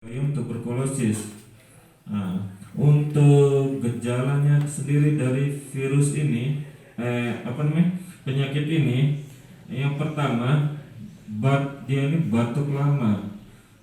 tuberkulosis. Nah, untuk gejalanya sendiri dari virus ini, penyakit ini, yang pertama, dia ini batuk lama.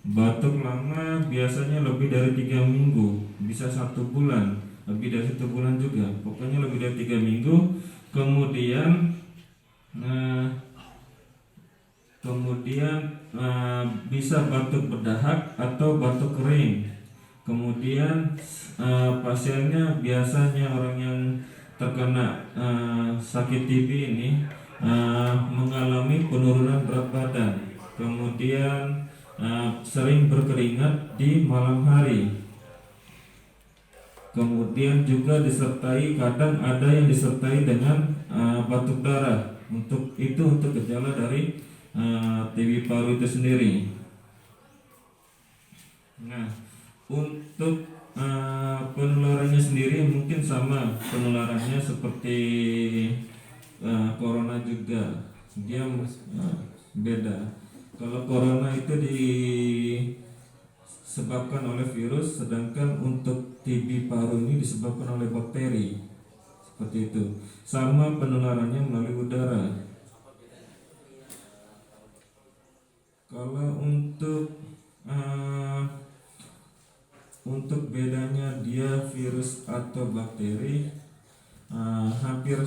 Batuk lama biasanya lebih dari 3 minggu, bisa 1 bulan, lebih dari 1 bulan juga. Pokoknya lebih dari 3 minggu. Kemudian, nah, bisa batuk berdahak atau batuk kering. Kemudian pasiennya biasanya orang yang terkena sakit TB ini mengalami penurunan berat badan. Kemudian sering berkeringat di malam hari. Kemudian juga kadang ada yang disertai dengan batuk darah. Untuk gejala dari TB paru itu sendiri. Nah, untuk penularannya sendiri mungkin sama penularannya seperti corona juga. Dia beda. Kalau corona itu disebabkan oleh virus, sedangkan untuk TB paru ini disebabkan oleh bakteri. Seperti itu. Sama penularannya melalui udara. Kalau untuk bedanya dia virus atau bakteri, hampir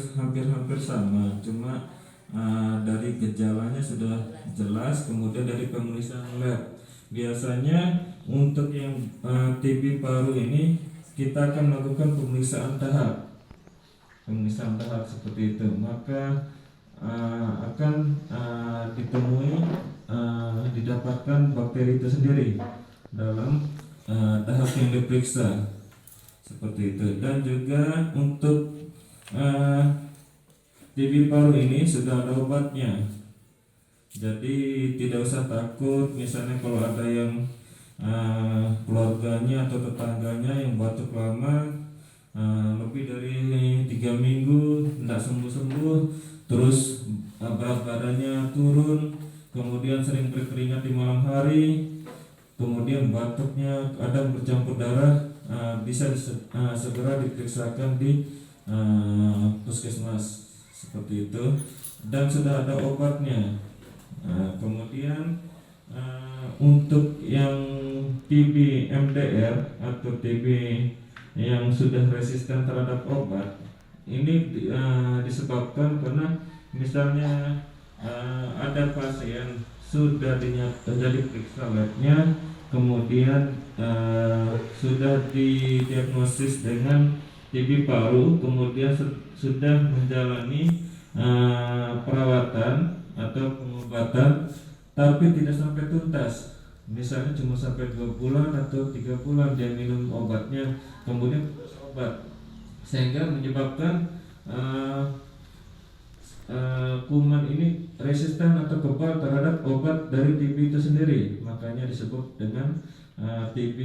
sama, cuma dari gejalanya sudah jelas. Kemudian dari pemeriksaan lab, biasanya untuk yang TB paru ini kita akan melakukan pemeriksaan tahap seperti itu. Maka akan didapatkan bakteri itu sendiri dalam tahap yang diperiksa seperti itu. Dan juga untuk TB paru ini sudah ada obatnya, jadi tidak usah takut. Misalnya kalau ada yang keluarganya atau tetangganya yang batuk lama lebih dari 3 minggu tidak sembuh-sembuh, terus berat badannya turun, kemudian sering berkeringat di malam hari, kemudian batuknya kadang bercampur darah, bisa segera diperiksakan di puskesmas seperti itu, dan sudah ada obatnya. Kemudian untuk yang TB MDR atau TB yang sudah resisten terhadap obat, ini disebabkan karena misalnya ada pasien sudah jadi periksa labnya, kemudian sudah didiagnosis dengan TB paru, kemudian sudah menjalani perawatan atau pengobatan, tapi tidak sampai tuntas. Misalnya cuma sampai 2 bulan atau 3 bulan dia minum obatnya, kemudian putus obat, sehingga menyebabkan kuman ini resisten atau kebal terhadap obat dari TB itu sendiri. Makanya disebut dengan TB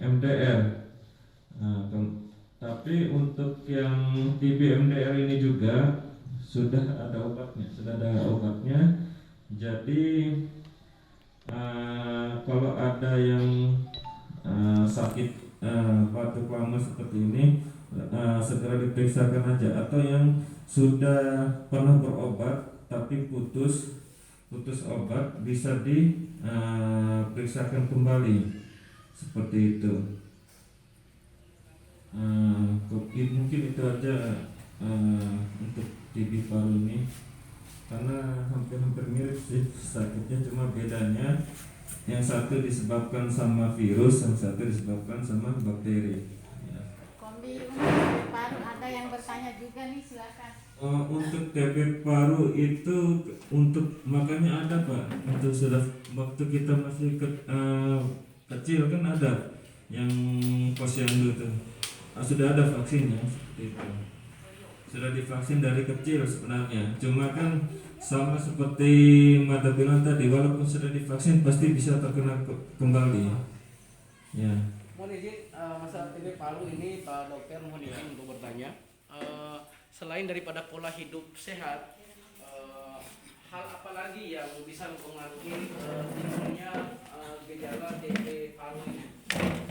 MDR. Tapi untuk yang TB MDR ini juga sudah ada obatnya. Jadi kalau ada yang sakit batuk lama seperti ini, segera diperiksakan aja. Atau yang sudah pernah berobat tapi putus obat, bisa diperiksakan kembali seperti itu. Mungkin itu aja untuk TB paru ini, karena hampir mirip sih sakitnya, cuma bedanya yang satu disebabkan sama virus, yang satu disebabkan sama bakteri. Kombi untuk paru ada yang bertanya juga nih, silakan. Untuk TB paru itu makanya ada Pak, itu sudah waktu kita masih kecil kan ada yang posyandu tuh, sudah ada vaksinnya seperti itu. Sudah divaksin dari kecil sebenarnya, cuma kan sama seperti Mata bilang tadi, walaupun sudah divaksin pasti bisa terkena kembali. Ya. Mohon izin masalah TB paru ini Pak Dokter, mohon izin untuk bertanya. Selain daripada pola hidup sehat, hal apa lagi yang bisa mempengaruhi timbulnya gejala TB paru ini?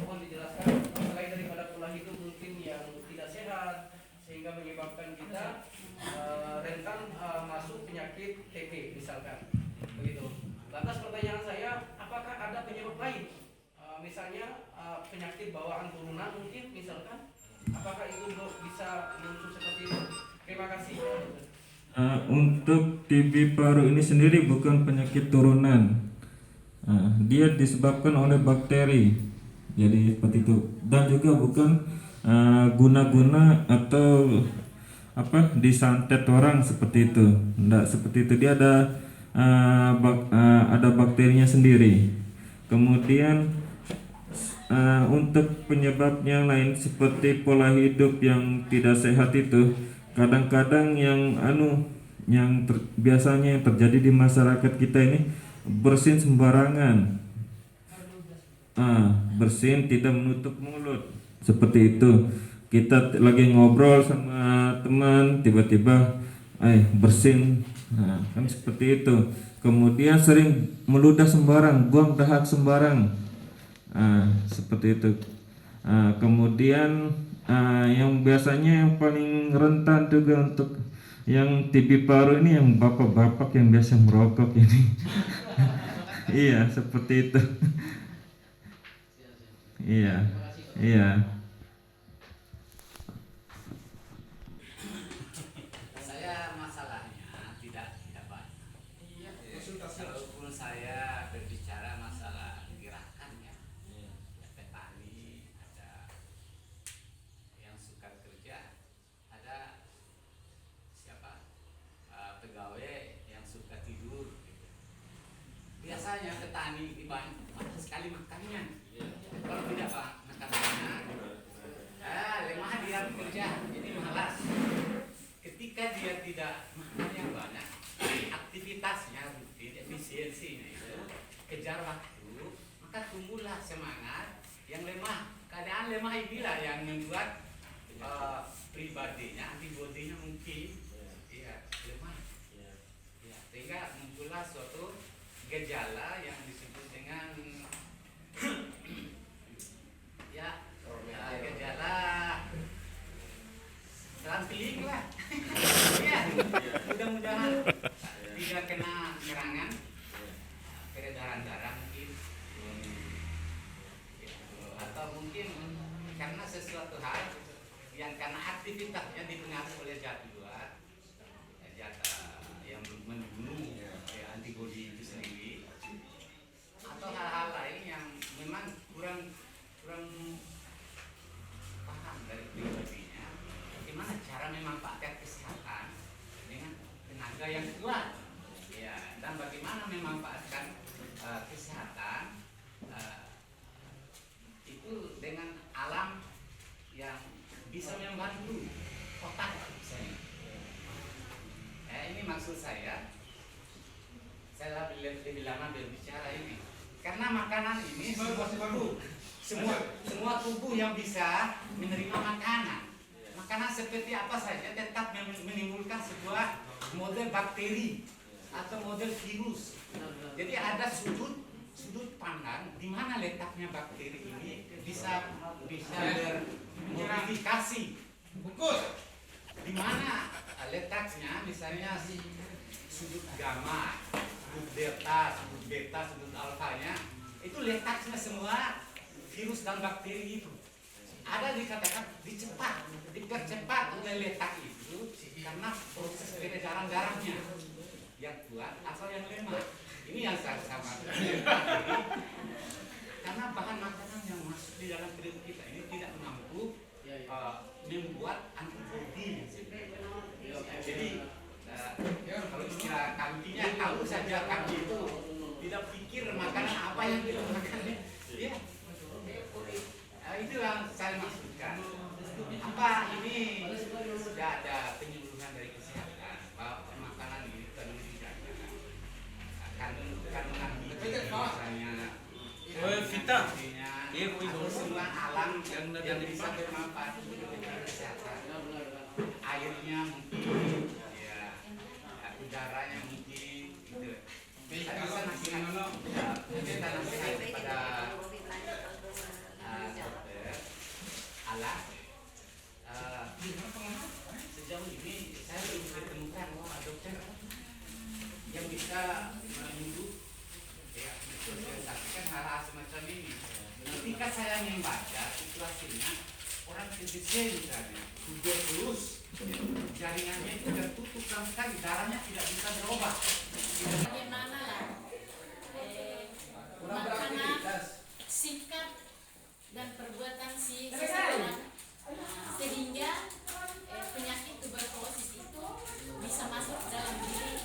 Mohon dijelaskan selain daripada pola hidup mungkin yang tidak sehat sehingga menyebabkan kita rentan masuk penyakit TB misalkan, begitu. Lantas pertanyaan saya, apakah ada penyebab lain? Misalnya penyakit bawaan turunan mungkin misalkan, apakah itu bisa muncul seperti itu? Terima kasih. Untuk TB paru ini sendiri bukan penyakit turunan. Dia disebabkan oleh bakteri. Jadi seperti itu. Dan juga bukan guna-guna atau disantet orang seperti itu. Tidak seperti itu. Dia ada bakterinya sendiri. Kemudian untuk penyebab yang lain seperti pola hidup yang tidak sehat itu, kadang-kadang biasanya yang terjadi di masyarakat kita ini bersin sembarangan, bersin tidak menutup mulut seperti itu. Kita lagi ngobrol sama teman, tiba-tiba bersin, kan seperti itu. Kemudian sering meludah sembarang, buang dahak sembarang, seperti itu. Kemudian yang biasanya yang paling rentan juga untuk yang TB paru ini yang bapak-bapak yang biasa merokok ini. Iya, seperti itu. Iya. Saya masalahnya tidak banyak. Kalaupun saya berbicara masalah gerakan ya petani, ada yang suka kerja, ada pegawai yang suka tidur gitu. Biasanya petani di banyak sekali makannya. Kalau tidak makanannya lemah dia bekerja, jadi malas. Ketika dia tidak makan yang banyak, aktivitasnya rutin, efisiensinya itu kejar waktu, maka tumbuhlah semangat yang lemah. Keadaan lemah inilah yang membuat pribadinya, antibodinya mungkin lemah. Sehingga muncullah suatu gejala yang disebut dengan gejala selang-seling lah. Mudah-mudahan tidak kena serangan peredaran darah mungkin, atau mungkin karena sesuatu hal yang karena aktivitasnya dipengaruhi oleh zat luar, zat yang membunuh antibodi itu sendiri, atau hal-hal lain yang memang kurang paham dari pribadinya, bagaimana cara memanfaatkan kesehatan dengan tenaga yang kuat, dan bagaimana memanfaatkan kesehatan itu dengan alam yang bisa membantu otak misalnya. Ini maksud saya lebih lama berbicara ini karena makanan ini semua tubuh yang bisa menerima makanan seperti apa saja tetap menimbulkan sebuah model bakteri atau model virus. Jadi ada sudut pandang di mana letaknya bakteri ini bisa bermodifikasi. Di mana letaknya, misalnya sudut gamma, sudut delta, sudut beta, sudut alfanya, itu letaknya semua virus dan bakteri itu. Ada dikatakan dipercepat oleh letak itu karena proses peredaran darahnya yang kuat atau yang lemah. Ini yang saya maksudkan. Karena bahan makanan yang masuk di dalam tubuh kita ini tidak mampu membuat antibodi. Jadi kalau istilah kampinya tahu saja kampi itu tidak pikir makanan apa yang kita makan. Itu yang saya maksudkan. Apa ini sudah ada penyuluhan dari kesehatan bahwa makanan ini perlu dijaga. Kandungan misalnya atau semua alam yang bisa bermanfaat untuk kesehatan. Airnya mungkin, udaranya mungkin, gitu. Saya bisa nasihat, kita nasihat kepada dokter Alah. Sejauh ini saya belum ditemukan dokter yang bisa menyembuh ya, mensosialisasikan hal-hal semacam ini. Ketika saya membaca situasinya, orang TBC misalnya, tuberkulus, jaringannya itu tertutup sama sekali, darahnya tidak bisa berubah. Bagaimana lah Kurang makanan, beraktivitas. sikap dan perbuatan si seseorang sehingga penyakit tuberkulosis itu bisa masuk dalam diri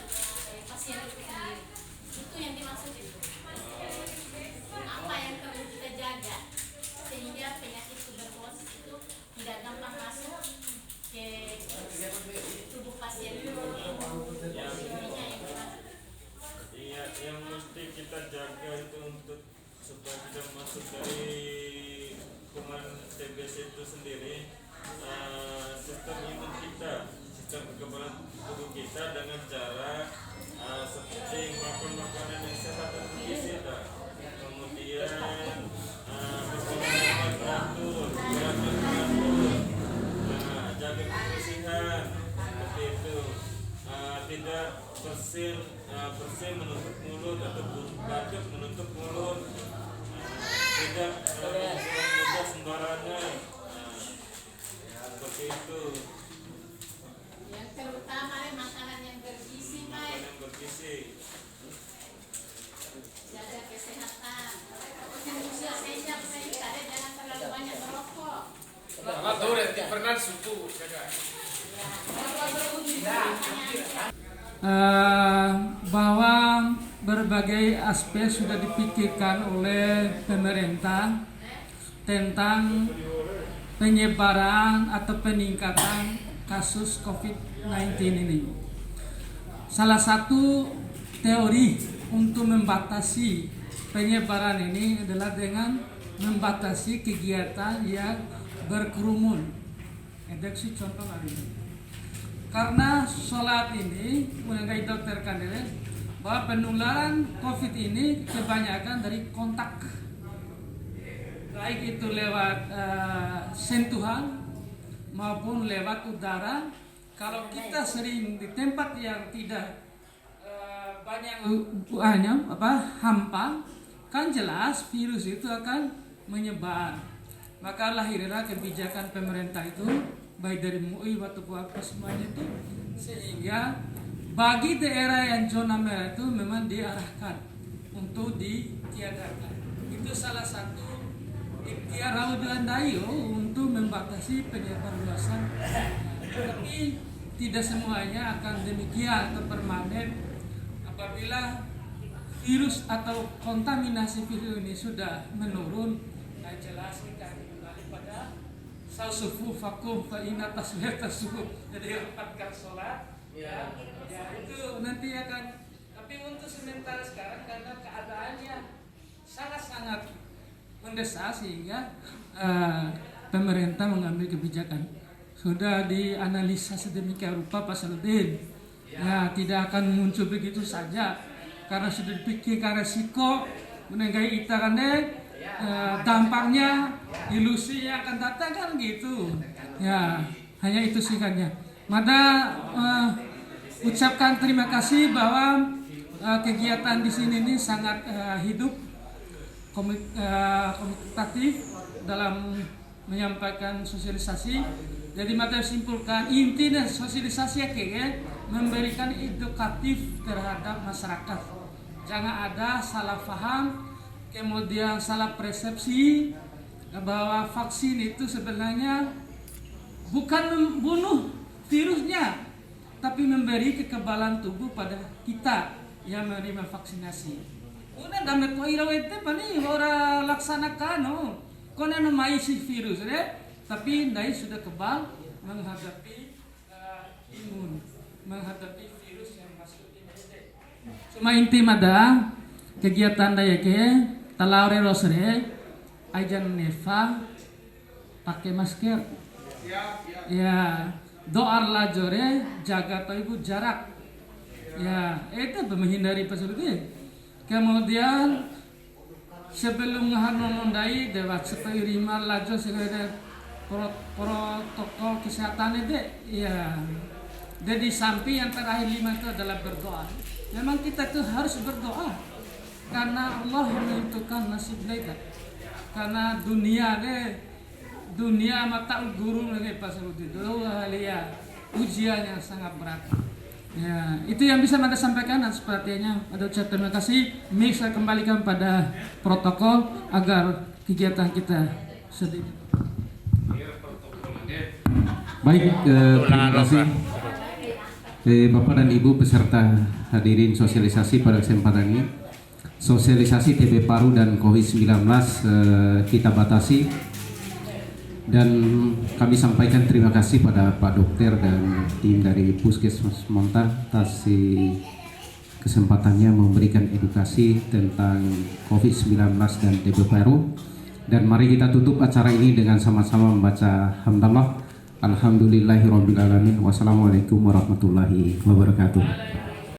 pasien itu sendiri. Itu yang dimaksud itu. Apa yang perlu kita jaga sehingga penyakit tuberkulosis itu tidak gampang masuk ke tubuh pasien itu. Intinya yang dimaksud. Iya, yang mesti kita jaga itu untuk supaya tidak masuk dari kuman TBC itu sendiri, sistem imun kita, sistem kekebalan tubuh kita dengan cara seperti makan makanan yang sehat dan bergizi, kemudian berolahraga teratur, gerakan teratur, jaga kebersihan seperti itu. Tidak bersin menutup mulut atau batuk menutup mulut, tidak buang mudah sembarangan, seperti itu. Yang terutama makanan yang bergizi, Makanan yang bergizi. jaga kesehatan. Usia senja sekali jangan terlalu banyak merokok. Kalau dure ti pernah suku jaga. Bahwa berbagai aspek sudah dipikirkan oleh pemerintah tentang penyebaran atau peningkatan kasus COVID-19 ini. Salah satu teori untuk membatasi penyebaran ini adalah dengan membatasi kegiatan yang berkerumun. Ada sih contoh hari ini. Karena sholat ini mengenai dokter kandil bahwa penularan COVID ini kebanyakan dari kontak, baik itu lewat sentuhan maupun lewat udara. Kalau kita sering di tempat yang tidak banyak hampa, kan jelas virus itu akan menyebar. Maka lahirlah kebijakan pemerintah itu, baik dari MUI ataupun apa semuanya itu, sehingga bagi daerah yang zona merah itu memang diarahkan untuk ditiadakan. Itu salah satu ikhtiar Raud Andayo untuk membatasi penyebaran luasan. Tapi tidak semuanya akan demikian atau permanen. Apabila virus atau kontaminasi virus ini sudah menurun, nah jelas kita kembali pada sausufu fakum fa inna tasbihata subuh. Jadi rapatkan sholat, ya itu nanti akan. Tapi untuk sementara sekarang karena keadaannya sangat-sangat mendesak sehingga pemerintah mengambil kebijakan. Sudah dianalisa sedemikian rupa Pak Saludin. Ya tidak akan muncul begitu saja karena sudah dipikirkan resiko menenggai itarannya. Dampaknya ilusi yang akan datang kan gitu ya, hanya itu singkatnya. Mada ucapkan terima kasih bahwa kegiatan di sini ini sangat hidup, komunikatif dalam menyampaikan sosialisasi. Jadi mada simpulkan inti dan sosialisasi kayak memberikan edukatif terhadap masyarakat, jangan ada salah paham, kemudian salah persepsi bahwa vaksin itu sebenarnya bukan membunuh virusnya, tapi memberi kekebalan tubuh pada kita yang menerima vaksinasi. Udah damet ko irawete pa ni ora laksanakan kono maisi virus tapi dai sudah kebal menghadapi imun, menghadapi virus yang masuk ini. Cuma inti mada kegiatan daya ke talaure rosre ajan neva pakai masker. Ya, doa lajore jaga ibu jarak. Ya, itu menghindari pesulit. Kemudian sebelum menghadiri dewa seperima laju sebagai protokol kesehatan itu ya. Jadi sampai yang terakhir 5 itu adalah berdoa. Memang kita tuh harus berdoa karena Allah yang menentukan nasib kita. Karena dunia mata guru lagi pas itu ya ujian yang sangat berat. Ya, itu yang bisa Anda sampaikan dan sepertinya ada ucap terima kasih. Mix saya kembalikan pada protokol agar kegiatan kita sedikit. Baik, terima kasih Bapak dan Ibu peserta hadirin sosialisasi pada kesempatan ini. Sosialisasi TB Paru dan COVID-19 kita batasi dan kami sampaikan terima kasih pada Pak Dokter dan tim dari Puskesmas Monta atas kesempatannya memberikan edukasi tentang COVID-19 dan TB Paru. Dan mari kita tutup acara ini dengan sama-sama membaca hamdalah. Alhamdulillahirrabbilalamin. Wassalamualaikum warahmatullahi wabarakatuh.